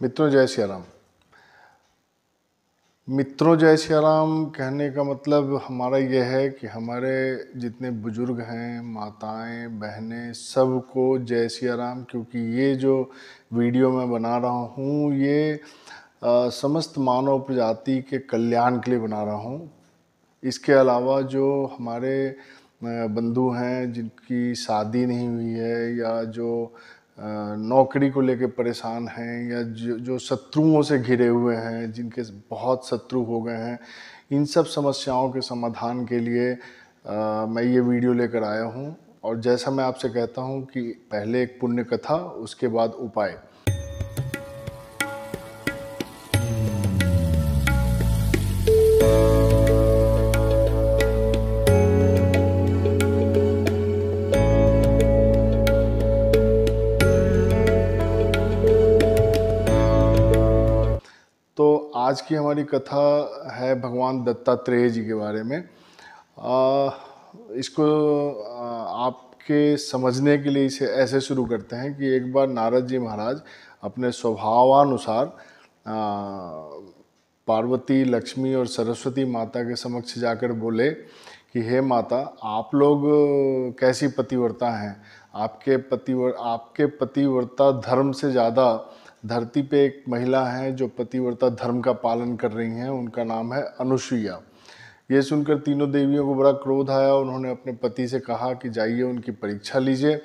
मित्रों जय सिया राम। मित्रों जय सिया राम कहने का मतलब हमारा यह है कि हमारे जितने बुजुर्ग हैं, माताएं, बहनें, सबको जय सिया राम। क्योंकि ये जो वीडियो मैं बना रहा हूँ ये समस्त मानव प्रजाति के कल्याण के लिए बना रहा हूँ। इसके अलावा जो हमारे बंधु हैं जिनकी शादी नहीं हुई है या जो नौकरी को लेकर परेशान हैं या जो शत्रुओं से घिरे हुए हैं, जिनके बहुत शत्रु हो गए हैं, इन सब समस्याओं के समाधान के लिए मैं ये वीडियो लेकर आया हूँ। और जैसा मैं आपसे कहता हूँ कि पहले एक पुण्य कथा, उसके बाद उपाय। तो आज की हमारी कथा है भगवान दत्तात्रेय जी के बारे में। इसको आपके समझने के लिए इसे ऐसे शुरू करते हैं कि एक बार नारद जी महाराज अपने स्वभावानुसार पार्वती, लक्ष्मी और सरस्वती माता के समक्ष जाकर बोले कि हे माता, आप लोग कैसी पतिव्रता हैं। आपके पतिव्रता धर्म से ज़्यादा धरती पे एक महिला है जो पतिव्रता धर्म का पालन कर रही हैं, उनका नाम है अनुसुईया। ये सुनकर तीनों देवियों को बड़ा क्रोध आया। उन्होंने अपने पति से कहा कि जाइए उनकी परीक्षा लीजिए।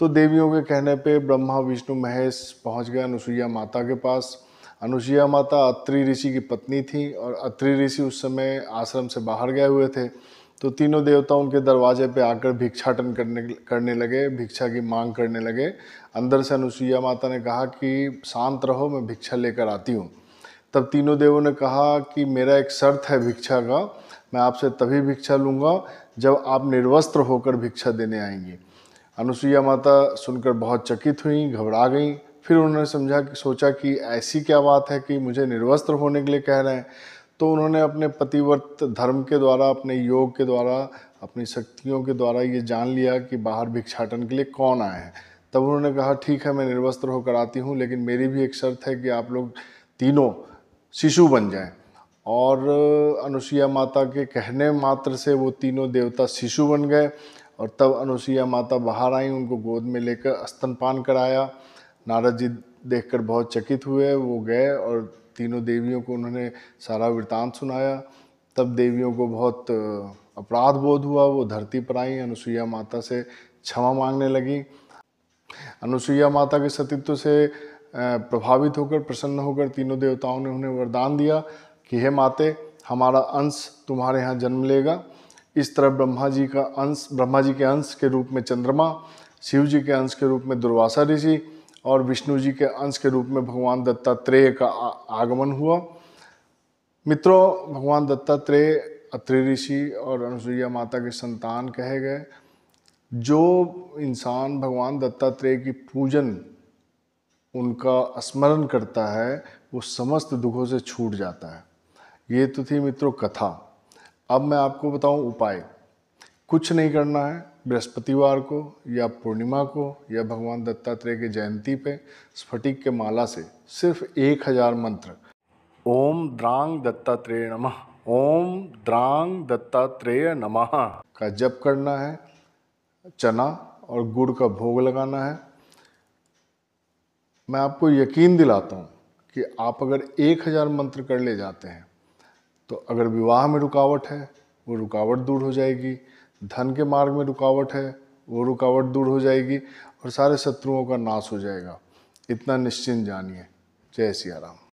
तो देवियों के कहने पे ब्रह्मा, विष्णु, महेश पहुंच गए अनुसुईया माता के पास। अनुसुईया माता अत्रि ऋषि की पत्नी थी और अत्रि ऋषि उस समय आश्रम से बाहर गए हुए थे। तो तीनों देवता उनके दरवाजे पे आकर भिक्षाटन करने लगे, भिक्षा की मांग करने लगे। अंदर से अनुसुईया माता ने कहा कि शांत रहो, मैं भिक्षा लेकर आती हूँ। तब तीनों देवों ने कहा कि मेरा एक शर्त है भिक्षा का, मैं आपसे तभी भिक्षा लूँगा जब आप निर्वस्त्र होकर भिक्षा देने आएंगी। अनुसुईया माता सुनकर बहुत चकित हुई, घबरा गई। फिर उन्होंने सोचा कि ऐसी क्या बात है कि मुझे निर्वस्त्र होने के लिए कह रहे हैं। तो उन्होंने अपने पतिव्रत धर्म के द्वारा, अपने योग के द्वारा, अपनी शक्तियों के द्वारा ये जान लिया कि बाहर भिक्षाटन के लिए कौन आए हैं। तब उन्होंने कहा ठीक है, मैं निर्वस्त्र होकर आती हूँ, लेकिन मेरी भी एक शर्त है कि आप लोग तीनों शिशु बन जाएं। और अनुसुईया माता के कहने मात्र से वो तीनों देवता शिशु बन गए। और तब अनुसुईया माता बाहर आई, उनको गोद में लेकर स्तनपान कराया। नारद जी देखकर बहुत चकित हुए। वो गए और तीनों देवियों को उन्होंने सारा वृतांत सुनाया। तब देवियों को बहुत अपराध बोध हुआ। वो धरती पर आई, अनुसुईया माता से क्षमा मांगने लगी। अनुसुईया माता के सतीत्व से प्रभावित होकर, प्रसन्न होकर तीनों देवताओं ने उन्हें वरदान दिया कि हे माते, हमारा अंश तुम्हारे यहाँ जन्म लेगा। इस तरह ब्रह्मा जी के अंश के रूप में चंद्रमा, शिव जी के अंश के रूप में दुर्वासा ऋषि और विष्णु जी के अंश के रूप में भगवान दत्तात्रेय का आगमन हुआ। मित्रों, भगवान दत्तात्रेय अत्रि ऋषि और अनुसुईया माता के संतान कहे गए। जो इंसान भगवान दत्तात्रेय की पूजन, उनका स्मरण करता है, वो समस्त दुखों से छूट जाता है। ये तो थी मित्रों कथा। अब मैं आपको बताऊं उपाय। कुछ नहीं करना है। बृहस्पतिवार को या पूर्णिमा को या भगवान दत्तात्रेय की जयंती पे स्फटिक के माला से सिर्फ 1000 मंत्र ओम द्रांग दत्तात्रेय नमः, ओम द्रांग दत्तात्रेय नमः का जप करना है। चना और गुड़ का भोग लगाना है। मैं आपको यकीन दिलाता हूँ कि आप अगर 1000 मंत्र कर ले जाते हैं तो अगर विवाह में रुकावट है वो रुकावट दूर हो जाएगी, धन के मार्ग में रुकावट है वो रुकावट दूर हो जाएगी और सारे शत्रुओं का नाश हो जाएगा। इतना निश्चिंत जानिए। जय सिया राम।